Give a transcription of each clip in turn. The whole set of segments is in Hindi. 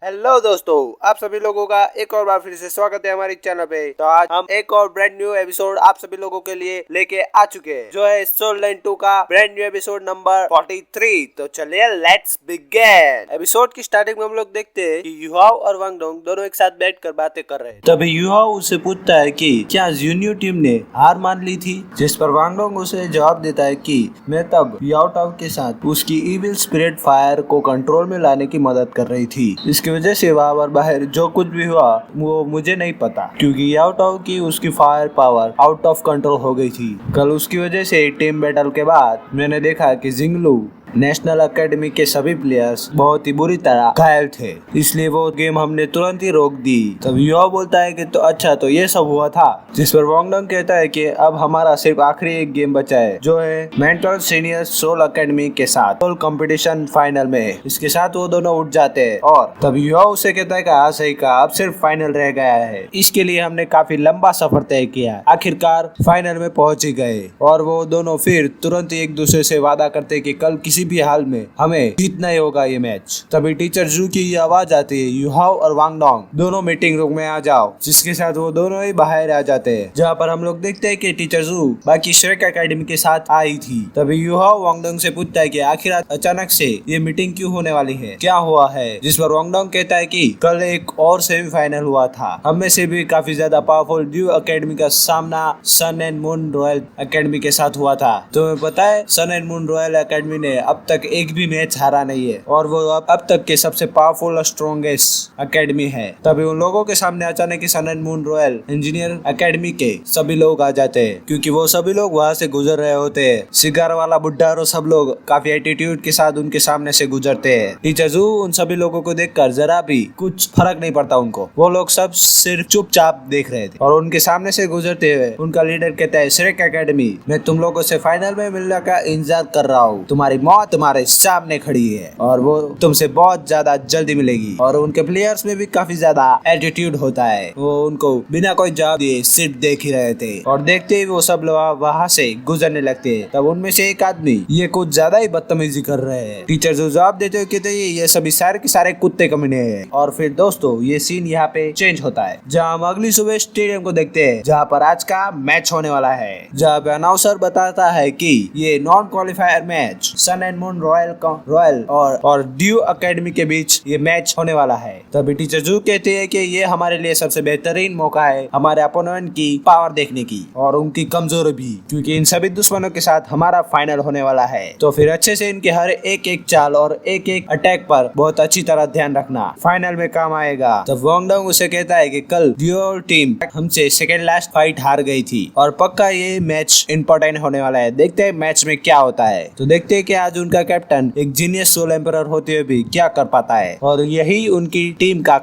हेलो दोस्तों, आप सभी लोगों का एक और बार फिर से स्वागत है हमारे चैनल पे। तो आज हम एक और ब्रांड न्यू एपिसोड आप सभी लोगों के लिए लेके आ चुके हैं, जो है सोल लाइन 2 का ब्रांड न्यू एपिसोड नंबर 43। तो चलिए लेट्स बिगिन। एपिसोड की स्टार्टिंग में हम लोग देखते हैं कि युहाओ और वांग डोंग दोनों एक साथ बैठकर बातें कर रहे हैं। तभी युहाओ उसे पूछता है कि क्या जिन्यू टीम ने हार मान ली थी, जिस पर वांग डोंग उसे जवाब देता है कि मैं तब याओ टाओ के साथ उसकी इविल स्पिरिट फायर को कंट्रोल में लाने की मदद कर रही थी। इसकी वजह से वहाँ पर बाहर जो कुछ भी हुआ वो मुझे नहीं पता, क्योंकि याओ टाओ की उसकी fire power out of control हो गई थी। कल उसकी वजह से टीम बैटल के बाद मैंने देखा कि जिंगलू नेशनल एकेडमी के सभी प्लेयर्स बहुत ही बुरी तरह घायल थे, इसलिए वो गेम हमने तुरंत ही रोक दी। तब युवा बोलता है कि तो अच्छा, तो ये सब हुआ था। जिस पर वांग डोंग कहता है कि अब हमारा सिर्फ आखिरी एक गेम बचा है, जो है मेंटल सीनियर सोल एकेडमी के साथ सोल कंपटीशन फाइनल में। इसके साथ वो दोनों उठ जाते हैं और तब युवा उसे कहता है कि हाँ सही कहा, अब सिर्फ फाइनल रह गया है। इसके लिए हमने काफी लंबा सफर तय किया, आखिरकार फाइनल में पहुंच ही गए। और वो दोनों फिर तुरंत ही एक दूसरे से वादा करते कि कल किसी भी हाल में हमें जीतना ही होगा ये मैच। तभी टीचर जू की आवाज आती है, युहाओ और वांग डोंग दोनों मीटिंग रूम में आ जाओ, जिसके साथ वो दोनों ही बाहर आ जाते हैं, जहाँ पर हम लोग देखते हैं कि टीचर जू बाकी श्रेक एकेडमी के साथ आई थी। तभी युहाओ वांग डोंग से पूछता है कि आखिर अचानक से ये मीटिंग क्यों होने वाली है, क्या हुआ है। जिस पर वांग डोंग कहता है कि कल एक और सेमीफाइनल हुआ था, हम में से भी काफी ज्यादा पावरफुल ड्यू एकेडमी का सामना सन एंड मून रॉयल एकेडमी के साथ हुआ था। तुम्हें पता है सन एंड मून रॉयल एकेडमी ने अब तक एक भी मैच हारा नहीं है, और वो अब तक के सबसे पावरफुल और स्ट्रॉन्गेस्ट एकेडमी है। तभी उन लोगों के सामने अचानक ही Sun and moon Royal Engineer Academy के सभी लोग आ जाते हैं, क्योंकि वो सभी लोग वहाँ से गुजर रहे होते हैं। सिगार वाला बुड्ढा और सब लोग काफी एटीट्यूड के साथ उनके सामने से गुजरते हैं। टीचर जू उन सभी लोगों को देखकर जरा भी कुछ फर्क नहीं पड़ता उनको, वो लोग सब सिर्फ चुपचाप देख रहे थे। और उनके सामने से गुजरते हुए उनका लीडर कहता है, श्रेक एकेडमी, मैं तुम लोगों से फाइनल में मिलने का इंतजार कर रहा हूँ। तुम्हारी मौत तुम्हारे सामने खड़ी है और वो तुमसे बहुत ज्यादा जल्दी मिलेगी। और उनके प्लेयर्स में भी काफी ज्यादा एटीट्यूड होता है, वो उनको बिना कोई जवाब दिए सिर्फ देख ही रहे थे। और देखते ही वो सब लोग वहाँ से गुजरने लगते हैं। तब उनमें से एक आदमी ये कुछ ज्यादा ही बदतमीजी कर रहे हैं। टीचर जो जवाब देते हुए कहते हैं, ये सभी सारे के सारे कुत्ते कमीने हैं। और फिर दोस्तों ये सीन यहाँ पे चेंज होता है, जहाँ हम अगली सुबह स्टेडियम को देखते हैं, जहाँ पर आज का मैच होने वाला है, जहाँ पे अनाउंसर बताता है कि ये non qualifier match sun and moon royal और ड्यू एकेडमी के बीच ये मैच होने वाला है। तभी टीचर जू कहते हैं कि ये हमारे लिए सबसे बेहतरीन मौका है हमारे अपोनेंट की पावर देखने की और उनकी कमजोरी भी, क्योंकि इन सभी दुश्मनों के साथ हमारा फाइनल होने वाला है। तो फिर अच्छे से इनके हर एक एक चाल और एक एक अटैक पर बहुत अच्छी तरह ध्यान रखना, फाइनल में काम आएगा। तो वांग डोंग उसे कहता है कि कल ड्यू टीम हमसे सेकेंड लास्ट फाइट हार गई थी और पक्का ये मैच इंपॉर्टेंट होने वाला है। देखते हैं मैच में क्या होता है। तो देखते हैं कि आज उनका कैप्टन एक जीनियस सोल एम्परर होते हुए भी क्या कर पाता है, और यही उनकी टीम का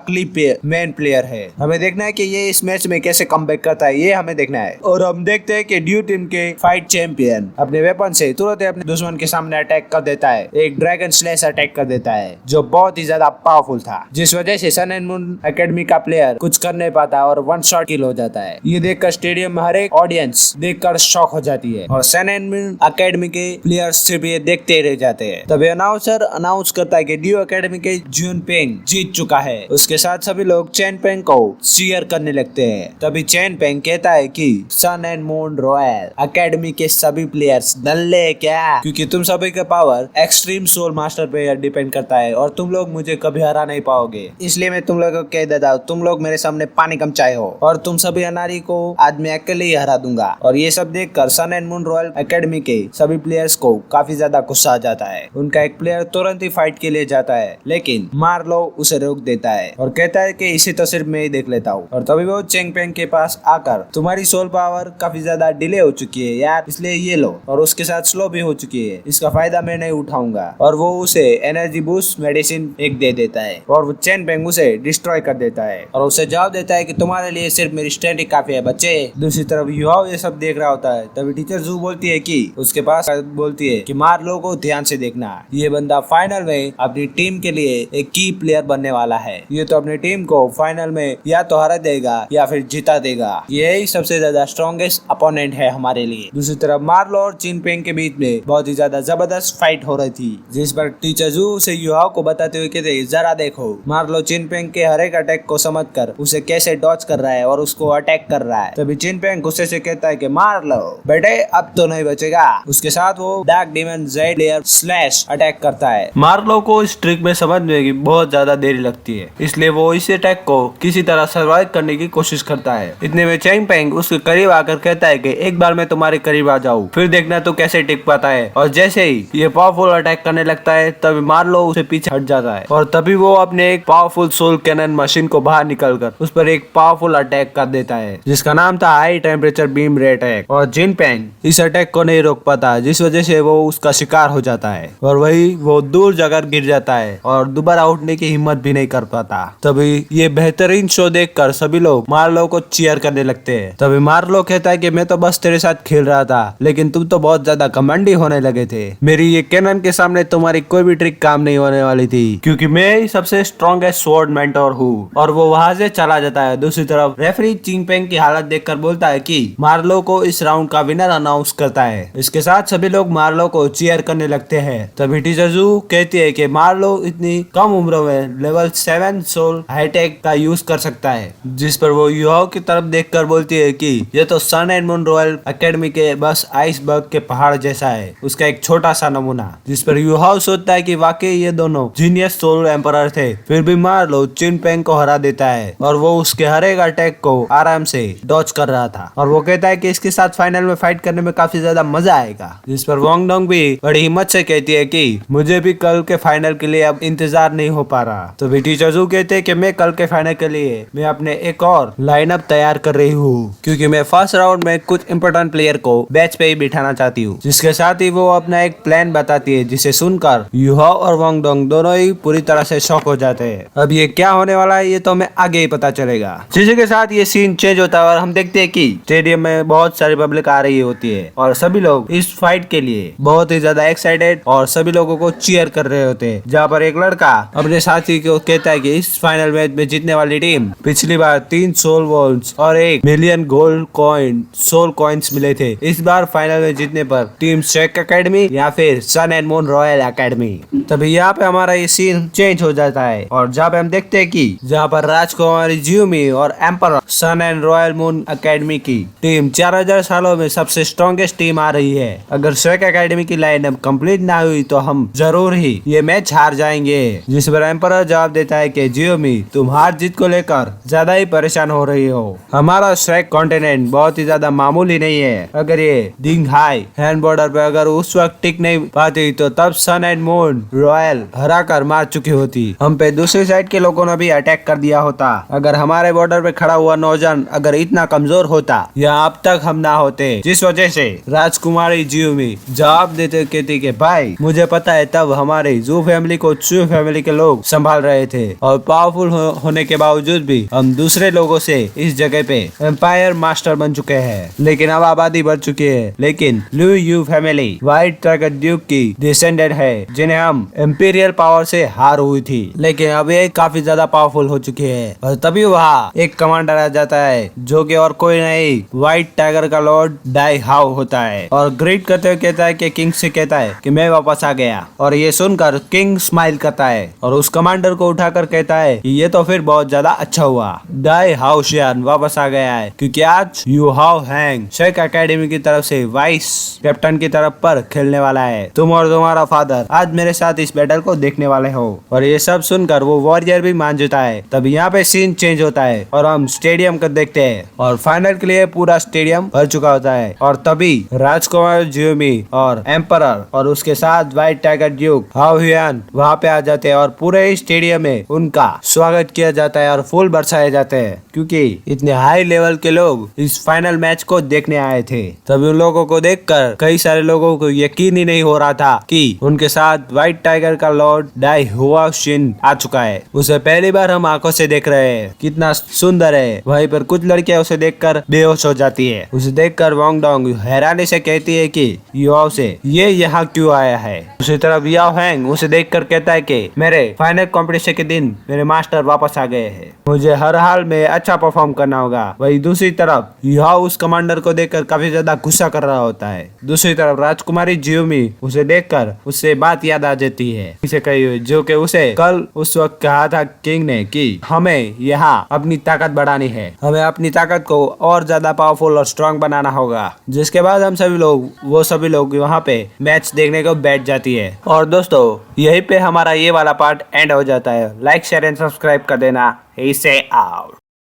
मेन प्लेयर है। हमें देखना है कि ये इस मैच में कैसे कमबैक करता है, ये हमें देखना है। और हम देखते हैं कि ड्यू टीम के फाइट चैंपियन अपने वेपन से तुरंत अपने दुश्मन के सामने अटैक कर देता है, एक ड्रैगन स्लैश अटैक कर देता है, जो बहुत ही ज्यादा पावरफुल था, जिस वजह से सन एंड मून एकेडमी का प्लेयर कुछ कर नहीं पाता और वन शॉट किल हो जाता है। ये देखकर स्टेडियम में हर एक ऑडियंस देखकर शॉक हो जाती है और सन एंड मून एकेडमी के प्लेयर्स सिर्फ ये देखते रह जाते हैं। तभी अनाउंसर अनाउंस करता है कि ड्यू एकेडमी के जून पेंग जीत चुका है। उसके साथ सभी लोग चैन पेंग को चीयर करने लगते हैं। तभी चैन पेंग कहता है कि सन एंड मून रॉयल एकेडमी के सभी प्लेयर्स नल्ले क्या, क्योंकि तुम सभी का पावर एक्सट्रीम सोल मास्टर पे डिपेंड करता है और तुम लोग मुझे कभी हरा नहीं पाओगे। इसलिए मैं तुम लोगों को कह देता हूँ, तुम लोग मेरे सामने पानी कम चाहे हो और तुम सभी अनारी को आज मैं अकेले ही हरा दूंगा। और ये सब देखकर सन एंड मून रॉयल एकेडमी के सभी प्लेयर्स को काफी ज्यादा गुस्सा आ जाता है। उनका एक प्लेयर तुरंत ही फाइट के लिए जाता है, लेकिन मार्लो उसे रोक देता है और कहता है कि इसे तो सिर्फ मैं ही देख लेता हूँ। और तभी वो चेंग पेंग के पास आकर, तुम्हारी सोल पावर काफी ज्यादा डिले हो चुकी है यार, इसलिए ये लो, और उसके साथ स्लो भी हो चुकी है, इसका फायदा मैं नहीं उठाऊंगा। और वो उसे एनर्जी बूस्ट मेडिसिन एक दे देता है और वो चेन पेंग उसे डिस्ट्रॉय कर देता है और उसे जवाब देता है कि तुम्हारे लिए सिर्फ मेरी स्ट्रेंथ ही काफी है बच्चे। दूसरी तरफ युहाओ ये सब देख रहा होता है। तभी टीचर जू बोलती है कि उसके पास बोलती है कि मार्लो को ध्यान से देखना, ये बंदा फाइनल में अपनी टीम के लिए एक की प्लेयर बनने वाला है। ये तो अपनी टीम को फाइनल में या तो हरा देगा या फिर जिता देगा। यही सबसे ज्यादा स्ट्रॉन्गेस्ट अपोनेंट है हमारे लिए। दूसरी तरफ मार्लो और चिनपेंग के बीच में बहुत ही ज्यादा जबरदस्त फाइट हो रही थी, जिस पर टीचर जू उसे युहाओ को बताते हुए कहते, जरा देखो मार्लो चिनपेंग के हर एक अटैक को समझकर उसे कैसे डॉच कर रहा है और उसको अटैक कर रहा है। तभी चिनपेंग गुस्से से कहता है कि मार लो बेटे, अब तो नहीं बचेगा। उसके साथ वो dark demon Z layer slash attack करता है। मार्लो को इस ट्रिक में समझने की बहुत ज्यादा देरी लगती है, इसलिए वो इस अटैक को किसी तरह सर्वाइव करने की कोशिश करता है। इतने में चिनपेंग उसके करीब आकर कहता है कि एक बार मैं तुम्हारे करीब आ जाऊं, फिर देखना तो कैसे टिक पाता है। और जैसे ही ये पावरफुल अटैक करने लगता है तभी मार्लो उसे पीछे हट जाता है और तभी वो अपने एक पावरफुल सोल कैनन मशीन को बाहर निकालकर उस पर एक पावरफुल अटैक कर देता है, जिसका नाम था हाई टेम्परेचर बीम रे अटैक। और चिनपेंग इस अटैक को नहीं रोक पाता, जिस वजह से वो उसका शिकार हो जाता है और वही वो दूर जगह गिर जाता है और दोबारा उठने की हिम्मत भी नहीं कर पाता। तभी ये बेहतरीन शो देखकर सभी लोग मार्लो को चीयर करने लगते हैं। तभी मार्लो कहता है कि मैं तो बस तेरे साथ खेल रहा था, लेकिन तुम तो बहुत ज्यादा घमंडी होने लगे थे। मेरी ये कैनन के सामने तुम्हारी कोई भी ट्रिक काम नहीं होने वाली थी, क्योंकि मैं ही सबसे स्ट्रॉन्गेस्ट स्वॉर्ड मेंटोर हूँ। और वो वहां से चला जाता है। दूसरी तरफ रेफरी चिनपेंग की हालत देखकर बोलता है कि मार्लो को इस राउंड का विनर अनाउंस करता है। इसके साथ सभी लोग मार्लो को चीयर करने लगते हैं। तभी टीचर जू कहती है कि मार्लो इतनी कम उम्र में लेवल 7 सोल हाईटेक का यूज कर सकता है, जिस पर वो युहाओ की तरफ देखकर बोलती है कि ये तो सन एंड मून रॉयल एकेडमी के बस आइसबर्ग के पहाड़ जैसा है, उसका एक छोटा सा नमूना। जिस पर युहाओ सोचता है कि वाकई ये दोनों जीनियस सोल एम्परर थे। फिर भी मार्लो चिनपेंग को हरा देता है और वो उसके हर एक अटैक को आराम से डॉच कर रहा था। और वो कहता है कि इसके साथ फाइनल में फाइट करने में काफी ज्यादा मजा आएगा। जिस पर वांग डोंग भी बड़ी हिम्मत से कहती है कि मुझे भी कल के फाइनल के लिए अब इंतजार नहीं हो पा रहा। तो भी टीचर जू कहते हैं कि मैं कल के फाइनल के लिए मैं अपने एक और लाइनअप तैयार कर रही हूँ, क्योंकि मैं फर्स्ट राउंड में कुछ इंपॉर्टेंट प्लेयर को बैच पे ही बिठाना चाहती हूँ। जिसके साथ ही वो अपना एक प्लान बताती है, जिसे सुनकर युहाओ और वांग डोंग दोनों ही पूरी तरह से शॉक हो जाते हैं। अब ये क्या होने वाला है ये तो हमें आगे ही पता चलेगा। जिसी के साथ ये सीन चेंज होता है और हम देखते हैं कि स्टेडियम में बहुत सारी पब्लिक आ रही होती है और सभी लोग इस फाइट के लिए बहुत ही ज्यादा एक्साइटेड और सभी लोगों को चीयर कर रहे होते हैं। जहाँ पर एक लड़का अपने साथी को कहता है कि इस फाइनल मैच में जीतने वाली टीम पिछली बार 3 सोल वॉल्स और 1 million gold coin soul coins मिले थे। इस बार फाइनल में जीतने पर टीम शेक एकेडमी या फिर सन एंड मून रॉयल एकेडमी। तभी यहाँ पे हमारा ये सीन चेंज हो जाता है और जहाँ पे हम देखते हैं कि जहाँ पर राजकुमारी जियोमी और emperor sun and royal moon academy की टीम 4000 सालों में सबसे स्ट्रॉन्गेस्ट टीम आ रही है। अगर शेक एकेडमी की लाइनअप कंप्लीट ना हुई तो हम जरूर ही ये मैच हार जाएंगे। जिस पर एम्परर जवाब देता है कि जियोमी तुम हार जीत को लेकर ज्यादा ही परेशान हो रही हो। हमारा शेक कॉन्टिनेंट बहुत ही ज्यादा मामूली नहीं है। अगर ये डिंग हाई हैंड बॉर्डर पे अगर उस वक्त टिक नहीं पाती तो तब सन एंड मून रॉयल हरा कर मार चुकी होती। हम पे दूसरी साइड के लोगों ने भी अटैक कर दिया होता। अगर हमारे बॉर्डर पे खड़ा हुआ नौजवान अगर इतना कमजोर होता या अब तक हम ना होते। जिस वजह से राजकुमारी जियोमी जवाब देते कहती कि भाई मुझे पता है तब हमारे जू फैमिली को चू फैमिली के लोग संभाल रहे थे और पावरफुल होने के बावजूद भी हम दूसरे लोगों से इस जगह पे एम्पायर मास्टर बन चुके हैं, लेकिन अब आबादी बढ़ चुकी है। लेकिन लू you family white tiger Duke की डिसेंडेंट है, जिन्हें हम इंपीरियल पावर से हार हुई थी, लेकिन अब ये काफी ज्यादा पावरफुल हो चुकी है। और तभी वहाँ एक कमांडर आ जाता है जो कि और कोई नहीं व्हाइट टाइगर का लॉर्ड डाई हाउ होता है और ग्रीट करते हुए कहता है कि किंग से कहता है कि मैं वापस आ गया। और ये सुनकर किंग स्माइल करता है और उस कमांडर को उठाकर कहता है कि ये तो फिर बहुत ज्यादा अच्छा हुआ, डाई हाउ शियान वापस आ गया है, क्योंकि आज you how hang shake academy की तरफ से वाइस कैप्टन की तरफ पर खेलने वाला है। तुम और तुम्हारा फादर आज मेरे साथ इस बैटल को देखने वाले हो। और ये सब सुनकर वो वॉरियर भी मान जाता है। तब यहाँ पे सीन चेंज होता है और हम स्टेडियम को देखते हैं और फाइनल के लिए पूरा स्टेडियम भर चुका होता है। और तभी राजकुमार जियोमी और एम्परर और उसके साथ व्हाइट टाइगर ड्यूक हाउ हियान वहाँ पे आ जाते हैं और पूरे स्टेडियम में उनका स्वागत किया जाता है और फूल बरसाए जाते हैं, क्योंकि इतने हाई लेवल के लोग इस फाइनल मैच को देखने आए थे। तभी उन लोगों को देखकर कई सारे लोगों को यकीन ही नहीं हो रहा था कि उनके साथ व्हाइट टाइगर का लॉर्ड डाई हुआ शिन आ चुका है। उसे पहली बार हम आंखों से देख रहे हैं, कितना सुंदर है। वहीं पर कुछ लड़कियां उसे देखकर बेहोश हो जाती है। उसे देखकर वांग डोंग हैरानी से कहती है कि युवाओं से ये यहाँ क्यों आया है। दूसरी तरफ याओ हैंग उसे देखकर कहता है कि मेरे फाइनल कंपटीशन के दिन मेरे मास्टर वापस आ गए हैं, मुझे हर हाल में अच्छा परफॉर्म करना होगा। वही दूसरी तरफ याओ उस कमांडर को देखकर काफी ज्यादा गुस्सा कर रहा होता है। दूसरी तरफ राजकुमारी जियोमी उसे देखकर उससे बात याद आ जाती है इसे कही हुई, जो कि उसे कल उस वक्त कहा था किंग ने कि हमें यहाँ अपनी ताकत बढ़ानी है, हमें अपनी ताकत को और ज्यादा पावरफुल और स्ट्रांग बनाना होगा। जिसके बाद हम सभी लोग वहाँ पे मैच देखने को बैठ जाती है। और दोस्तों यहीं पे हमारा ये वाला पार्ट एंड हो जाता है। लाइक शेयर एंड सब्सक्राइब कर देना। इसे आउट।